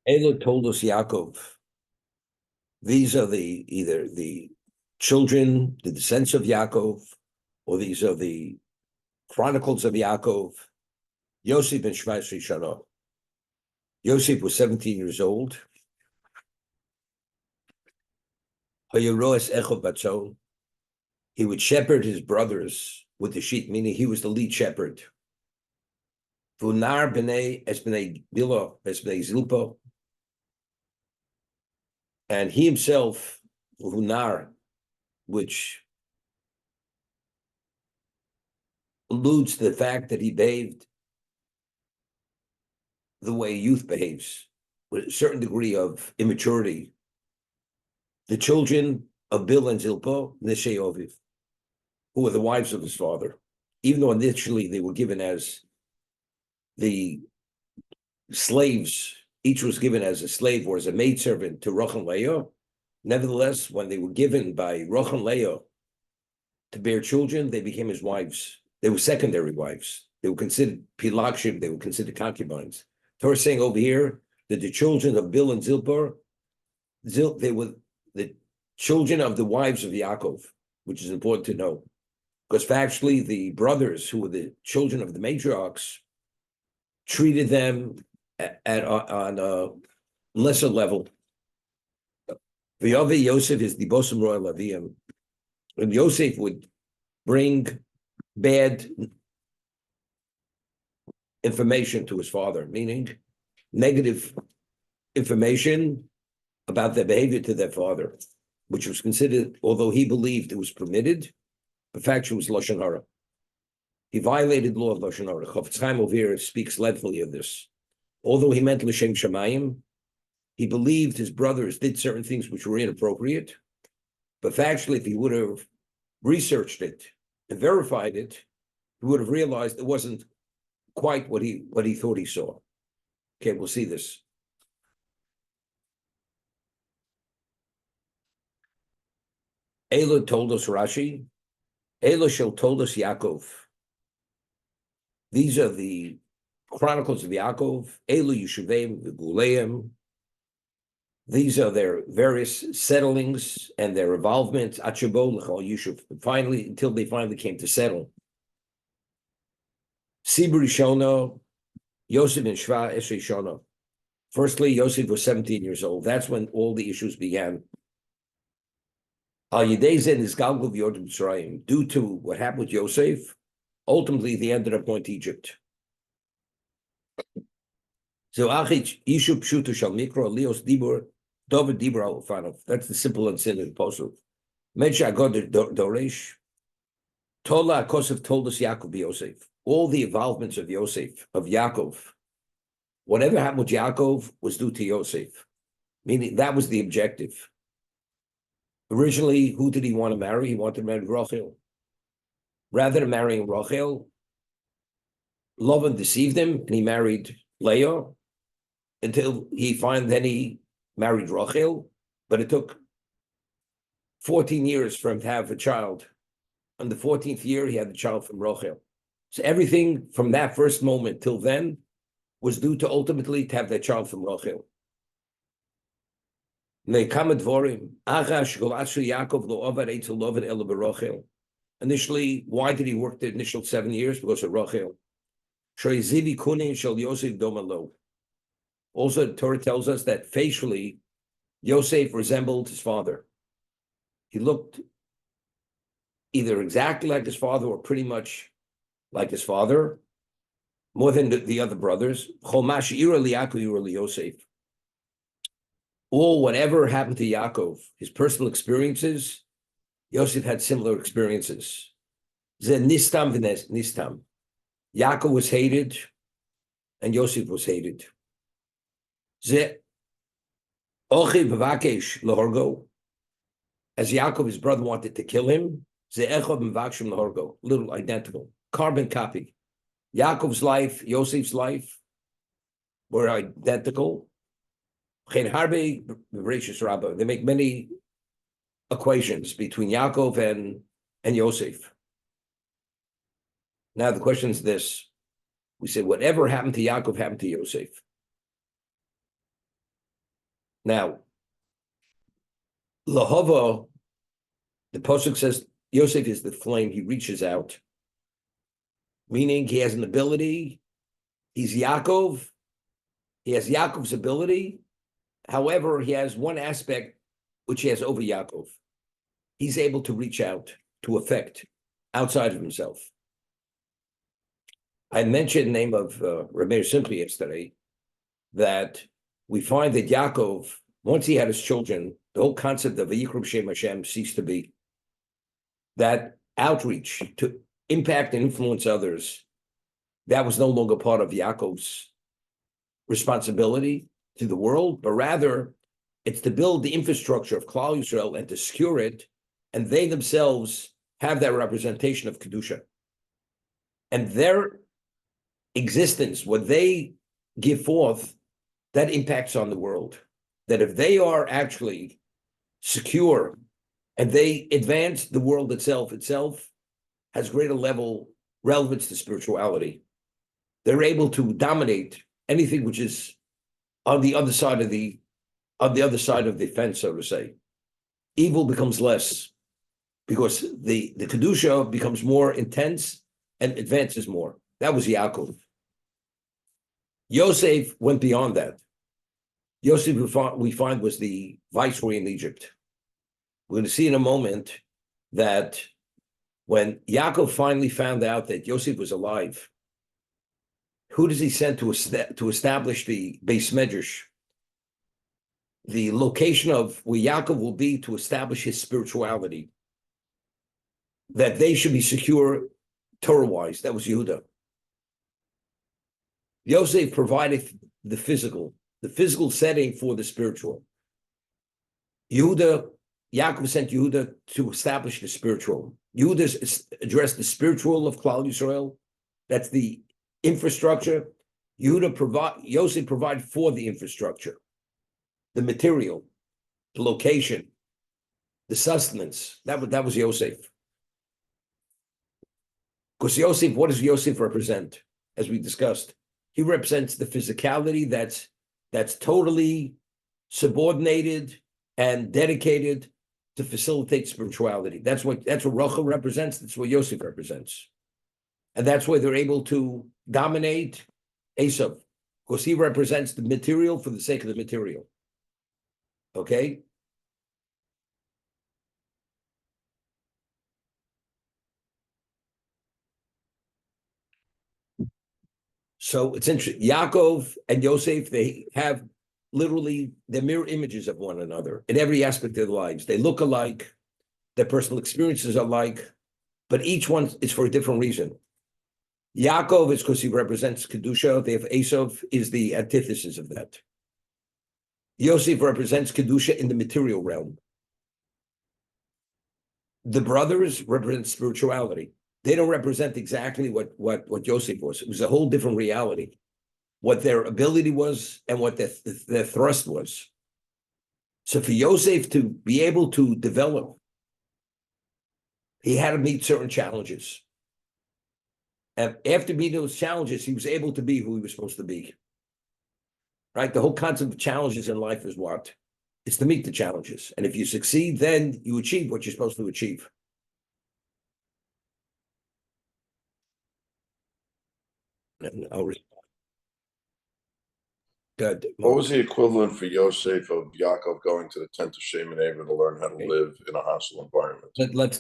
Ela told us Yaakov. These are either the children, the descendants of Yaakov, or these are the chronicles of Yaakov. Yosef ben Shmai Shana. Yosef was 17 years old. He would shepherd his brothers with the sheep, meaning he was the lead shepherd. Vunar b'nei es b'nei Bilo es b'nei Zilpo, and he himself, Vunar, which alludes to the fact that he behaved the way youth behaves, with a certain degree of immaturity. The children of Bil and Zilpo, Neshei Oviv, who were the wives of his father, even though initially they were given as the slaves, each was given as a slave or as a maidservant to Rachel and Leah. Nevertheless, when they were given by Rachel and Leah to bear children, they became his wives. They were secondary wives. They were considered pilakshim, they were considered concubines. Torah is saying over here that the children of Bil and Zilpah, they were the children of the wives of Yaakov, which is important to know. Because factually, the brothers who were the children of the matriarchs treated them on a lesser level. V'yaveh Yosef is the bosom royal aviyim, and Yosef would bring bad information to his father, meaning negative information about their behavior to their father, which was considered, although he believed it was permitted, the fact was lashon hara. He violated the law of lashon hara. Chofetz Chaim over here speaks lengthily of this. Although he meant l'shem shamayim, he believed his brothers did certain things which were inappropriate, but factually, if he would have researched it and verified it, he would have realized it wasn't quite what he thought he saw. Okay, we'll see this. Ela told us Rashi. Ela shall told us Yaakov. These are the chronicles of Yaakov. Ela Yishuveim v'Guleim. These are their various settlings and their involvements. Achabo l'chol Yishuv. Finally, until they finally came to settle. Sibri Shono, Yosef and Shva Esrei Shono. Firstly, Yosef was 17 years old. That's when all the issues began. Al Yedezen is Galgul Yodem Mitzrayim. Due to what happened with Yosef, ultimately they ended up going to Egypt. So Achich Yishuv Pshuto Shal Mikro Leos Dibur Dovid Dibur Al-Fanov. That's the simple and sin of the apostle. Medsha God Doresh Tola Kosef told us Yaakov Yosef. All the involvements of Yosef, of Yaakov, whatever happened with Yaakov was due to Yosef, meaning that was the objective. Originally, who did he want to marry? He wanted to marry Rachel. Rather than marrying Rachel, Lavan deceived him and he married Leah until then he married Rachel, but it took 14 years for him to have a child. On the 14th year, he had the child from Rachel. So everything from that first moment till then was due to ultimately to have that child from Rachel. Initially, why did he work the initial 7 years? Because of Rachel. Also, the Torah tells us that facially, Yosef resembled his father. He looked either exactly like his father or pretty much like his father, more than the other brothers. All whatever happened to Yaakov, his personal experiences, Yosef had similar experiences. Nistam. Yaakov was hated, and Yosef was hated. As Yaakov, his brother, wanted to kill him, little identical, carbon copy. Yaakov's life, Yosef's life were identical. They make many equations between Yaakov and Yosef. Now the question is this. We say whatever happened to Yaakov happened to Yosef. Now, Lahava, the pasuk says, Yosef is the flame. He reaches out, meaning he has an ability. He's Yaakov. He has Yaakov's ability. However, he has one aspect which he has over Yaakov. He's able to reach out to affect outside of himself. I mentioned the name of Rabbi Simply yesterday, that we find that Yaakov, once he had his children, the whole concept of Vayikram Shem Hashem ceased to be. That outreach to impact and influence others, that was no longer part of Yaakov's responsibility to the world, but rather it's to build the infrastructure of Klal Yisroel and to secure it, and they themselves have that representation of Kedusha. And their existence, what they give forth, that impacts on the world. That if they are actually secure and they advance, the world itself has greater level relevance to spirituality. They're able to dominate anything which is on the other side of the fence, so to say. Evil becomes less because the Kedusha becomes more intense and advances more. That was Yaakov. Yosef went beyond that. Yosef, we find, was the viceroy in Egypt. We're going to see in a moment that when Yaakov finally found out that Yosef was alive, who does he send to establish the Beis Medrash, the location of where Yaakov will be to establish his spirituality, that they should be secure Torah-wise? That was Yehuda. Yosef provided the physical setting for the spiritual. Yaakov sent Yehuda to establish the spiritual. Yehuda addressed the spiritual of Klal Yisroel. That's the infrastructure. Yosef provided for the infrastructure, the material, the location, the sustenance. That was Yosef. Because Yosef, what does Yosef represent? As we discussed, he represents the physicality that's totally subordinated and dedicated to facilitate spirituality. That's what Rachel represents. That's what Yosef represents. And that's why they're able to dominate Esav, because he represents the material for the sake of the material. Okay? So it's interesting. Yaakov and Yosef, they have literally, they're mirror images of one another in every aspect of their lives. They look alike, their personal experiences are alike, but each one is for a different reason. Yaakov is because he represents Kedusha. They have Esav is the antithesis of that. Yosef represents Kedusha in the material realm. The brothers represent spirituality. They don't represent exactly what Yosef was. It was a whole different reality, what their ability was and what their thrust was. So for Yosef to be able to develop, he had to meet certain challenges. And after meeting those challenges, he was able to be who he was supposed to be. Right? The whole concept of challenges in life is what? It's to meet the challenges. And if you succeed, then you achieve what you're supposed to achieve. And I'll respond. Good. What was the equivalent for Yosef of Yaakov going to the tent of Shem and Ever to learn how to live in a hostile environment?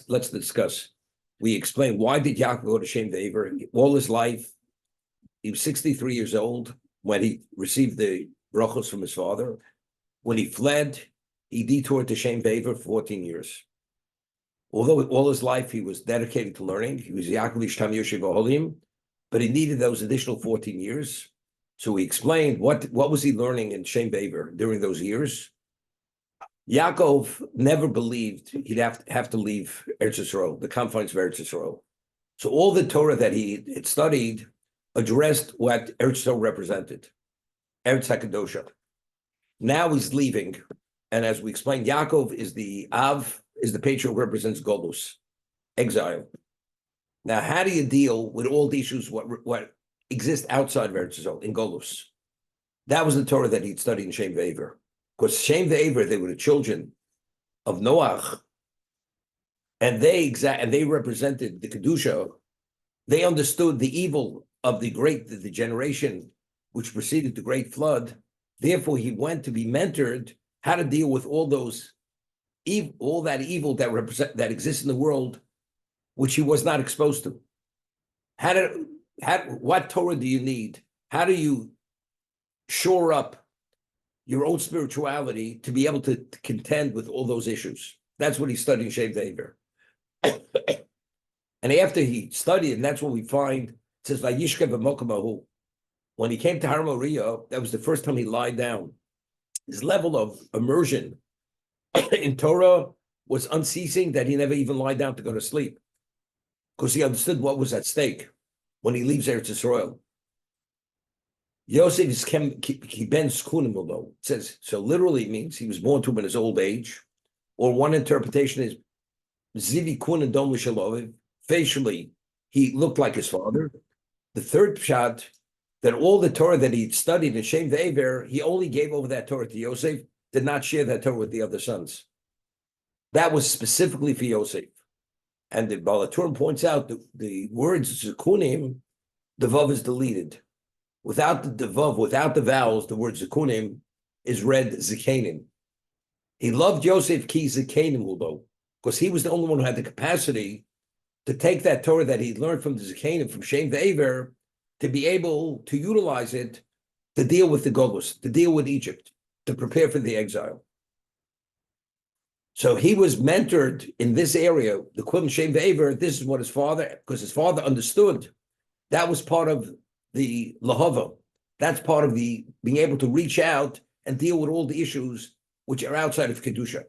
Let's discuss. We explained, why did Yaakov go to Shem Ve'ever? All his life, he was 63 years old when he received the brachos from his father. When he fled, he detoured to Shem Ve'ever for 14 years. Although all his life he was dedicated to learning, he was Yaakov Ishtam Yoshev Oholim, but he needed those additional 14 years. So we explained what was he learning in Shem Ve'ever during those years. Yaakov never believed he'd have to leave Eretz Yisrael, the confines of Eretz Yisrael. So all the Torah that he had studied addressed what Eretz Yisrael represented, Eretz HaKadosha. Now he's leaving, and as we explained, Yaakov is the patriarch who represents Golus, exile. Now, how do you deal with all the issues what exist outside of Eretz Yisrael in Golus? That was the Torah that he'd studied in Shem Ve'ever. Because Shem the Aver, they were the children of Noach, and they represented the Kedusha. They understood the evil of the generation which preceded the great flood. Therefore, he went to be mentored how to deal with all that evil that exists in the world, which he was not exposed to. What Torah do you need? How do you shore up your own spirituality to be able to contend with all those issues? That's what he studied in Shem Dever. And after he studied, and that's what we find, it says, Vayishkev b'mokom, when he came to Har Moriah, that was the first time he lied down. His level of immersion in Torah was unceasing, that he never even lied down to go to sleep, because he understood what was at stake when he leaves Eretz Yisroel. Yosef is ki ben skunim, though. It says, so literally it means he was born to him in his old age, or one interpretation is zivi kun and dom l'shaloviv. Facially, he looked like his father. The third pshat, that all the Torah that he'd studied in Shem Ve'ever, he only gave over that Torah to Yosef, did not share that Torah with the other sons. That was specifically for Yosef. And the Balaturim points out the words Zekunim, the Vav is deleted. Without the Vav, without the vowels, the word Zekunim is read Zekanim. He loved Yosef ki Zekanim, though, because he was the only one who had the capacity to take that Torah that he learned from the Zekanim, from Shem Ve'ever, to be able to utilize it to deal with the Golus, to deal with Egypt, to prepare for the exile. So he was mentored in this area, the Quilin Shem Ve'ever. This is what his father, because his father understood. That was part of the Lahava. That's part of the being able to reach out and deal with all the issues which are outside of Kedusha.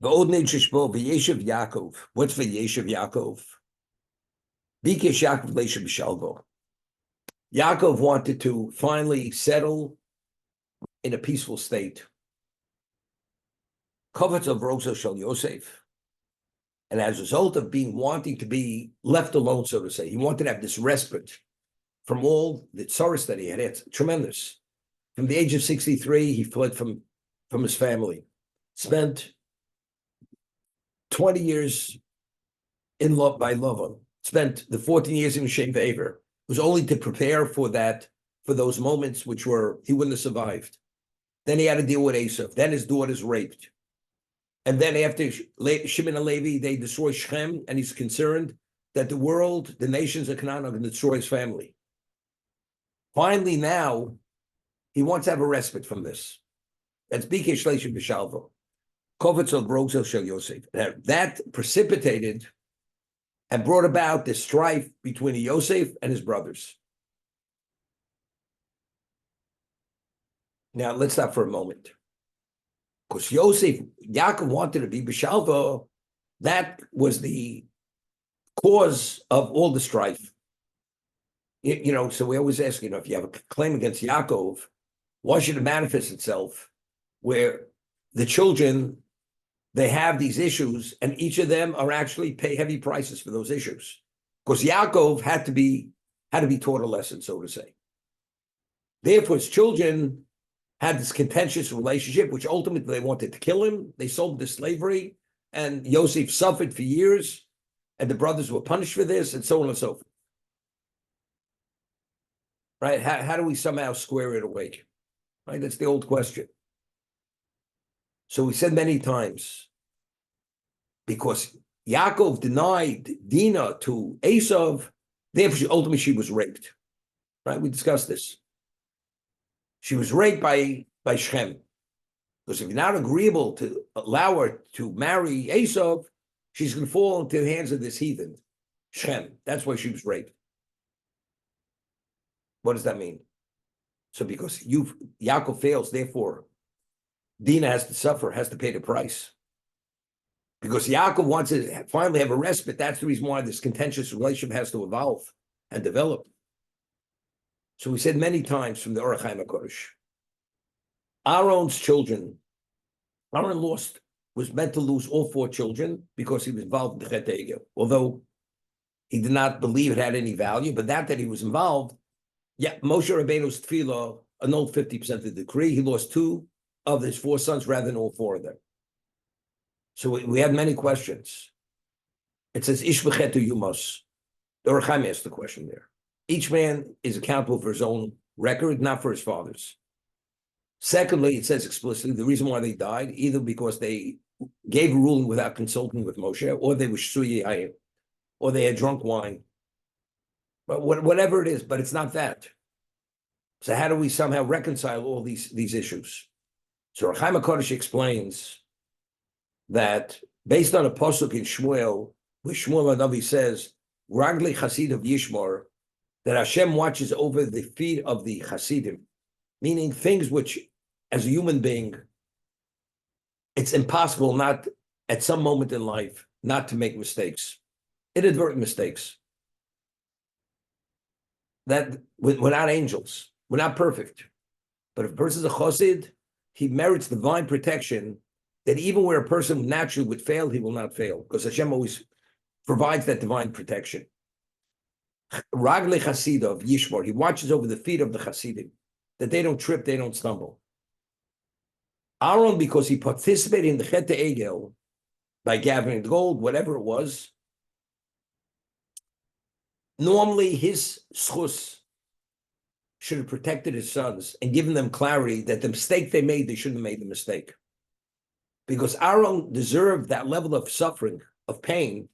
V'yeshiv Yaakov. What's V'yeshiv Yaakov? Bikesh Yaakov Leisha B'shalvo. Yaakov wanted to finally settle in a peaceful state. Kovetz of Rosa Shal Yosef. And as a result of wanting to be left alone, so to say, he wanted to have this respite from all the tsaros that he had. It's tremendous. From the age of 63, he fled from his family. Spent 20 years in love by Lavan. Spent the 14 years in Shem Ve'ever. It was only to prepare for those moments which he wouldn't have survived. Then he had to deal with Esav. Then his daughter's raped. And then after Shimon and Levi, they destroy Shechem, and he's concerned that the nations of Canaan are going to destroy his family. Finally, now, he wants to have a respite from this. That's Bikesh Leisha B'shalvo. Kovetz of Rosa Shel Yosef. That precipitated and brought about this strife between Yosef and his brothers. Now, let's stop for a moment. Because Yaakov wanted to be B'shalva, that was the cause of all the strife. So we always ask, if you have a claim against Yaakov, why should it manifest itself where the children, they have these issues, and each of them are actually pay heavy prices for those issues? Because Yaakov had to be taught a lesson, so to say. Therefore, his children had this contentious relationship, which ultimately they wanted to kill him. They sold him to slavery, and Yosef suffered for years, and the brothers were punished for this, and so on and so forth. Right? How do we somehow square it away? Right? That's the old question. So we said many times, because Yaakov denied Dinah to Esav, therefore ultimately she was raped. Right? We discussed this. She was raped by Shechem. Because if you're not agreeable to allow her to marry Esav, she's going to fall into the hands of this heathen, Shechem. That's why she was raped. What does that mean? So because Yaakov fails, therefore, Dinah has to suffer, has to pay the price. Because Yaakov wants to finally have a respite. That's the reason why this contentious relationship has to evolve and develop. So we said many times from the Orach Chaim HaKodesh, Aaron's children, Aaron was meant to lose all 4 children because he was involved in the Chet Egel. Although he did not believe it had any value, but that he was involved, Yeah, Moshe Rabbeinu's tefillah annulled 50% of the decree. He lost 2 of his 4 sons rather than all 4 of them. So we had many questions. It says, Ish v'chetu yumos. The Or Chaim asked the question there. Each man is accountable for his own record, not for his father's. Secondly, it says explicitly the reason why they died, either because they gave a ruling without consulting with Moshe, or they were shuyei, or they had drunk wine. But whatever it is, but it's not that. So how do we somehow reconcile all these issues? So Chaim HaKadosh explains that based on a pasuk in Shmuel, where Shmuel HaNavi says, Ragli Chasid of Yishmar, that Hashem watches over the feet of the Chasidim, meaning things which, as a human being, it's impossible not, at some moment in life, not to make mistakes, inadvertent mistakes. That we're not angels, we're not perfect. But if a person's a Chosid, he merits divine protection, that even where a person naturally would fail, he will not fail, because Hashem always provides that divine protection. Ragle Chasida of Yishmor, he watches over the feet of the Chasidim, that they don't trip, they don't stumble. Aaron, because he participated in the Chet Egel by gathering gold, whatever it was, normally his schus should have protected his sons and given them clarity that the mistake they made, they shouldn't have made the mistake. Because Aaron deserved that level of suffering, of pain.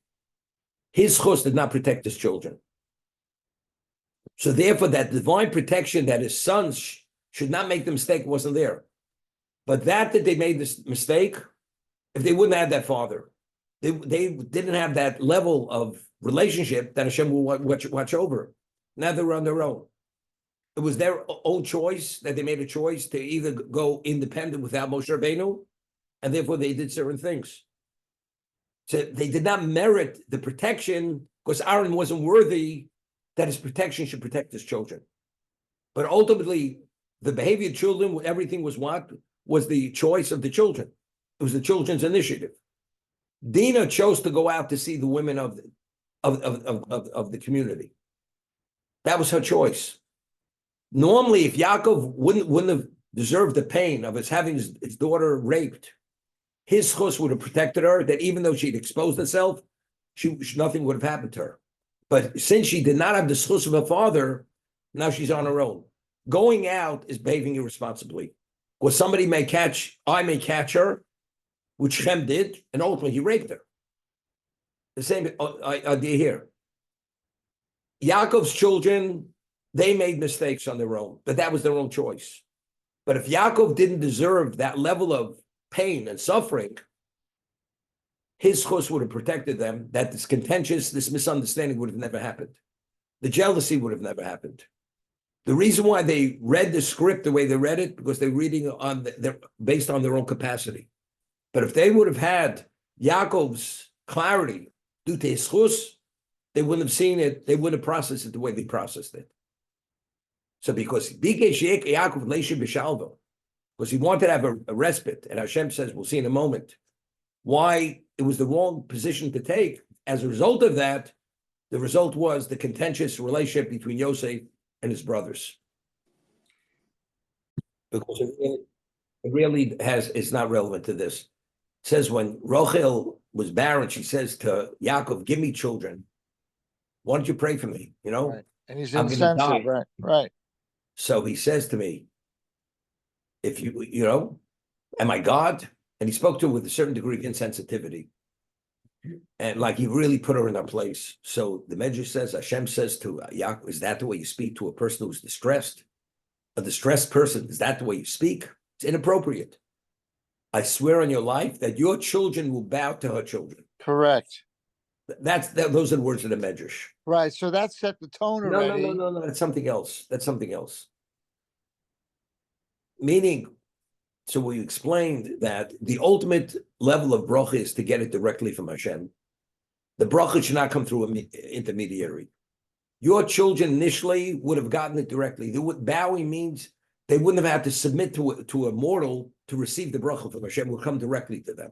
His schus did not protect his children. So therefore, that divine protection that his sons should not make the mistake wasn't there. But that they made this mistake, if they wouldn't have that father, they didn't have that level of relationship that Hashem will watch over. Now they were on their own. It was their own choice that they made a choice to either go independent without Moshe Rabbeinu, and therefore they did certain things. So they did not merit the protection because Aaron wasn't worthy that his protection should protect his children. But ultimately, the behavior of children, everything was what? Was the choice of the children. It was the children's initiative. Dinah chose to go out to see the women of the community. That was her choice. Normally, if Yaakov wouldn't have deserved the pain of his having his daughter raped, his chus would have protected her, that even though she'd exposed herself, nothing would have happened to her. But since she did not have the chus of her father, now she's on her own. Going out is behaving irresponsibly. Or I may catch her, which Shem did, and ultimately he raped her. The same idea here. Yaakov's children, they made mistakes on their own, but that was their own choice. But if Yaakov didn't deserve that level of pain and suffering, his chus would have protected them, that this misunderstanding would have never happened. The jealousy would have never happened. The reason why they read the script the way they read it, because they're reading based on their own capacity. But if they would have had Yaakov's clarity due to his chus, they wouldn't have seen it, they wouldn't have processed it the way they processed it. So because Yaakov because he wanted to have a respite, and Hashem says, we'll see in a moment, why it was the wrong position to take. As a result of that, the result was the contentious relationship between Yosef and his brothers. Because it really is not relevant to this. It says when Rochel was barren, she says to Yaakov, give me children. Why don't you pray for me? Right. And he's I'm gonna die. insensitive, right. So he says to me, if am I God? And he spoke to her with a certain degree of insensitivity. And like he really put her in her place. So the Medrash says, Hashem says to Yaakov, is that the way you speak to a person who's distressed? A distressed person, is that the way you speak? It's inappropriate. I swear on your life that your children will bow to her children. Correct. Those are the words of the Medrash. Right. So that set the tone already. No. That's something else. Meaning, so we explained that the ultimate level of bracha is to get it directly from Hashem. The bracha should not come through an intermediary. Your children initially would have gotten it directly. Bowing means they wouldn't have had to submit to a mortal to receive the bracha from Hashem. It will come directly to them.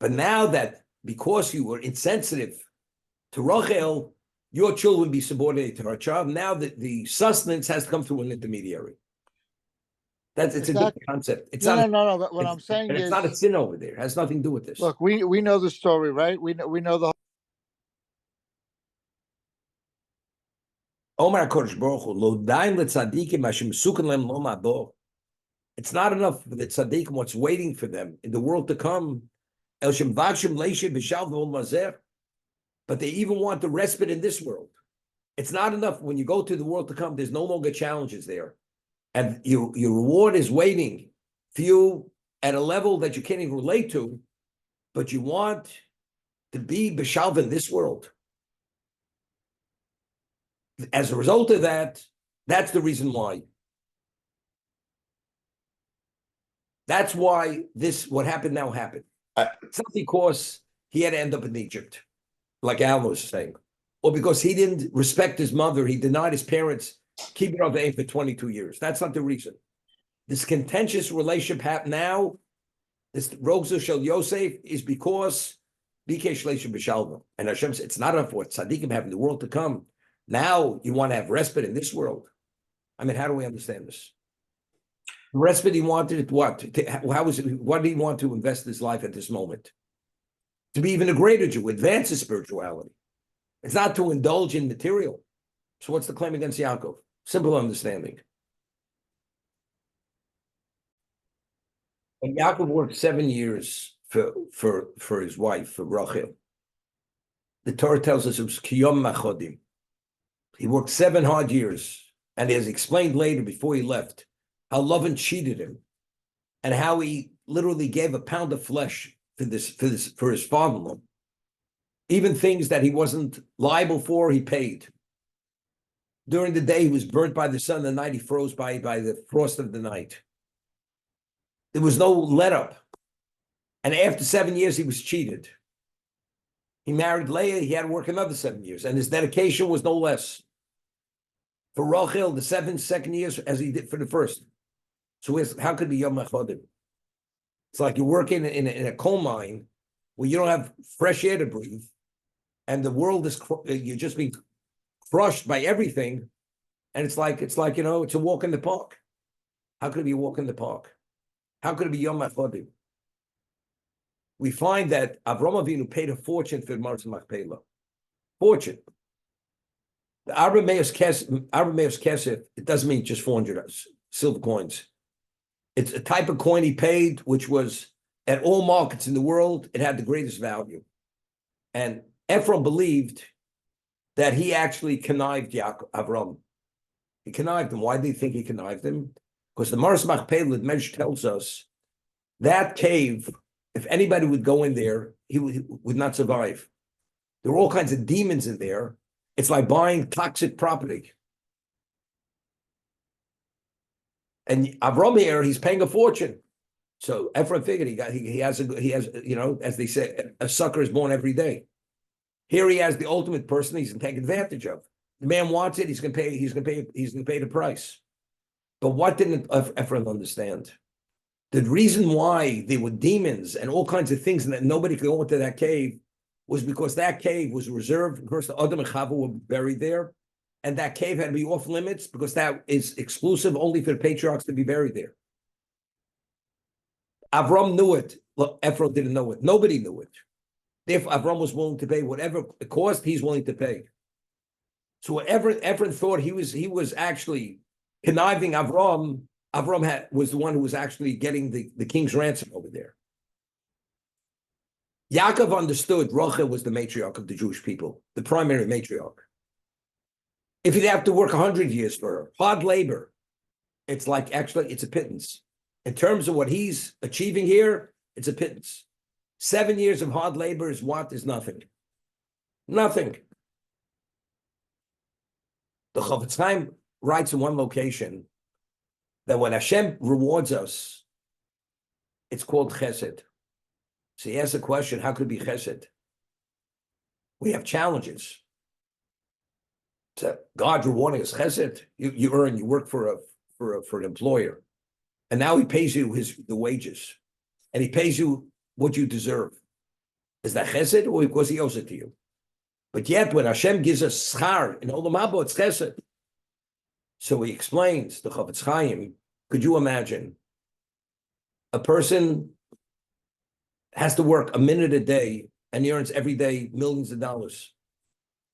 But now that because you were insensitive to Rachel, your children would be subordinate to her child. Now that the sustenance has to come through an intermediary. It's a different concept. It's No, not. no, no, no. But what It's, I'm saying and it's is, not a sin over there. It has nothing to do with this. look, we know the story, right? We know the Omar Kodesh Baruch Hu, lo daim letzadikim Hashem suken lem lo ma'ador. It's not enough for the tzaddikim, what's waiting for them in the world to come. El shem vachim leishe b'shav v'ol mazer. But they even want the respite in this world. It's not enough. When you go to the world to come, there's no longer challenges there. And your reward is waiting for you at a level that you can't even relate to, but you want to be b'shav in this world. As a result of that, that's the reason why. That's why what happened now happened. It's not because he had to end up in Egypt, like Al was saying, or because he didn't respect his mother, he denied his parents keeping of aim for 22 years. That's not the reason. This contentious relationship happened now. This Rogzo Shel Yosef is because Bikesh Leisha B'Shalva. And Hashem said, it's not enough what tzaddikim have in the world to come. Now you want to have respite in this world. I mean, how do we understand this? The respite he wanted, what? What did he want to invest his life at this moment? To be even a greater Jew, advance his spirituality. It's not to indulge in material. So what's the claim against Yaakov? Simple understanding. And Yaakov worked 7 years for his wife, for Rachel. The Torah tells us it was Kiyom Machodim. He worked 7 hard years, and he has explained later before he left how Lavan cheated him, and how he literally gave a pound of flesh for his father-in-law. Even things that he wasn't liable for, he paid. During the day, he was burnt by the sun. The night, he froze by the frost of the night. There was no let-up. And after 7 years, he was cheated. He married Leah. He had to work another 7 years, and his dedication was no less. For Rachel, the second years, as he did for the first. So how could it be Yom HaChodim? It's like you're working in a coal mine where you don't have fresh air to breathe, and the world is you're just being crushed by everything, and it's like it's a walk in the park. How could it be a walk in the park? How could it be Yom HaChodim? We find that Avraham Avinu paid a fortune for Marzah Machpelah. Fortune. The Arameus Kesef, it doesn't mean just 400 silver coins. It's a type of coin he paid, which was at all markets in the world, it had the greatest value. And Ephraim believed that he actually connived Avram. He connived him. Why do you think he connived him? Because the Marzah Machpelah, the Medrash tells us, that cave, if anybody would go in there, he would not survive. There were all kinds of demons in there. It's like buying toxic property. And Avram here, he's paying a fortune. So Ephraim figured he has as they say, a sucker is born every day. Here he has the ultimate person he's going to take advantage of. The man wants it, he's going to pay the price. But what didn't Ephraim understand? The reason why there were demons and all kinds of things and that nobody could go into that cave was because that cave was reserved. Of course, the Adam and Chava were buried there, and that cave had to be off limits because that is exclusive only for the patriarchs to be buried there. Avram knew it. Look, Ephraim didn't know it. Nobody knew it. Therefore, Avram was willing to pay whatever it cost. He's willing to pay. So whatever Ephraim thought he was actually conniving Avram. Avram was the one who was actually getting the king's ransom over there. Yaakov understood Rachel was the matriarch of the Jewish people, the primary matriarch. If he'd have to work 100 years for her, hard labor, it's a pittance. In terms of what he's achieving here, it's a pittance. 7 years of hard labor is nothing. Nothing. The Chofetz Chaim writes in one location that when Hashem rewards us, it's called chesed. So he asks the question, how could it be chesed? We have challenges. So God rewarding us chesed. You work for an employer. And now he pays you the wages. And he pays you what you deserve. Is that chesed or because he owes it to you? But yet, when Hashem gives us schar in Olam Haba, it's chesed. So he explains the Chofetz Chaim. Could you imagine a person has to work a minute a day and he earns every day millions of dollars?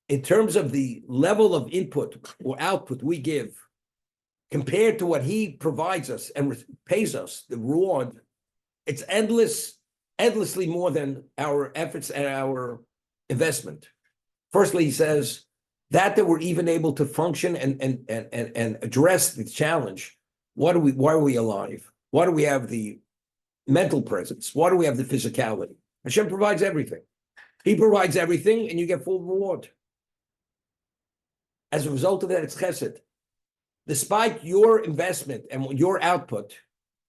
In terms of the level of input or output we give, compared to what he provides us and pays us, the reward, it's endlessly more than our efforts and our investment. Firstly, he says that we're even able to function and address the challenge. Why are we alive? Why do we have the mental presence? Why do we have the physicality? Hashem provides everything. He provides everything, and you get full reward. As a result of that, it's chesed. Despite your investment and your output,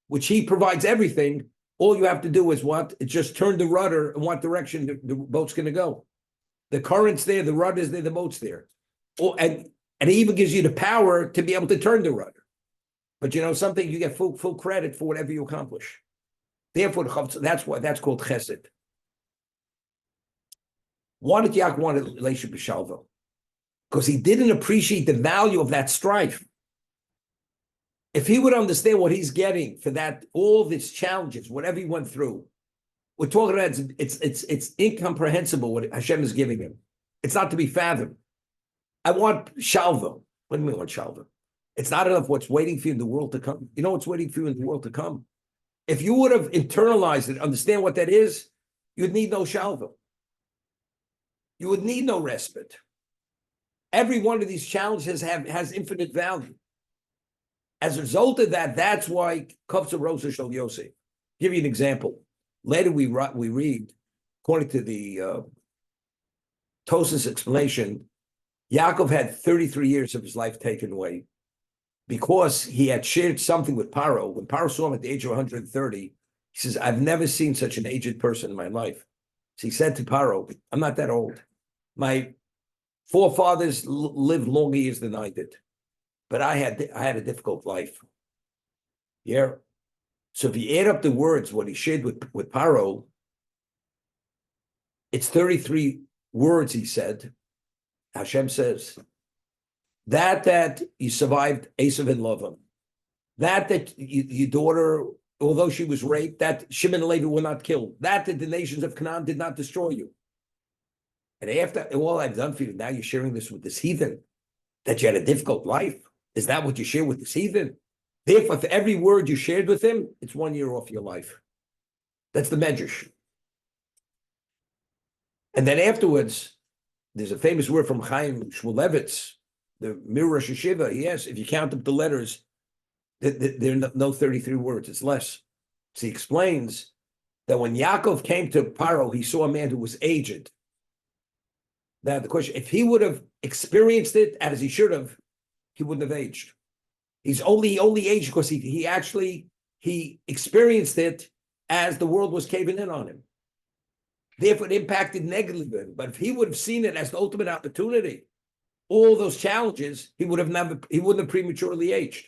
which he provides everything, all you have to do is what? It's just turn the rudder in what direction the boat's going to go. The current's there, the rudder's there, the boat's there. And he even gives you the power to be able to turn the rudder. But you know something? You get full credit for whatever you accomplish. Therefore, that's called chesed. Why did Yaakov want a relationship with Shalva? Because he didn't appreciate the value of that strife. If he would understand what he's getting for that, all these challenges, whatever he went through, we're talking about it's incomprehensible what Hashem is giving him. It's not to be fathomed. I want Shalva. What do you mean want Shalva? It's not enough what's waiting for you in the world to come. You know what's waiting for you in the world to come? If you would have internalized it, understand what that is, you'd need no Shalva. You would need no respite. Every one of these challenges has infinite value. As a result of that, that's why Kovtza Rosa Shal Yosef. Give you an example. Later we read, according to the Tosas explanation, Yaakov had 33 years of his life taken away because he had shared something with Paro. When Paro saw him at the age of 130, he says, I've never seen such an aged person in my life. So he said to Paro, I'm not that old. My forefathers lived longer years than I did. But I had a difficult life. Yeah. So if you add up the words, what he shared with Paro, it's 33 words he said. Hashem says, that you survived Esav and Lavan, that your daughter, although she was raped, that Shimon and Levi were not killed, that the nations of Canaan did not destroy you. And after all I've done for you, now you're sharing this with this heathen, that you had a difficult life. Is that what you share with this heathen? Therefore, for every word you shared with him, it's 1 year off your life. That's the medrash. And then afterwards, there's a famous word from Chaim Shmulevitz, the Mir Rosh Hashiva. Yes, if you count up the letters, there are no 33 words, it's less. So he explains that when Yaakov came to Paro, he saw a man who was aged. Now the question, if he would have experienced it as he should have, he wouldn't have aged. He only aged because he experienced it as the world was caving in on him. Therefore, it impacted negatively. But if he would have seen it as the ultimate opportunity, all those challenges, he wouldn't have prematurely aged.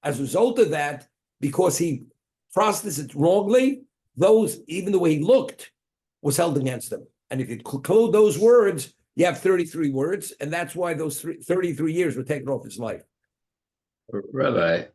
As a result of that, because he processed it wrongly, even the way he looked was held against him. And if you code those words, you have 33 words, and that's why those 33 years were taken off his life. Rabbi,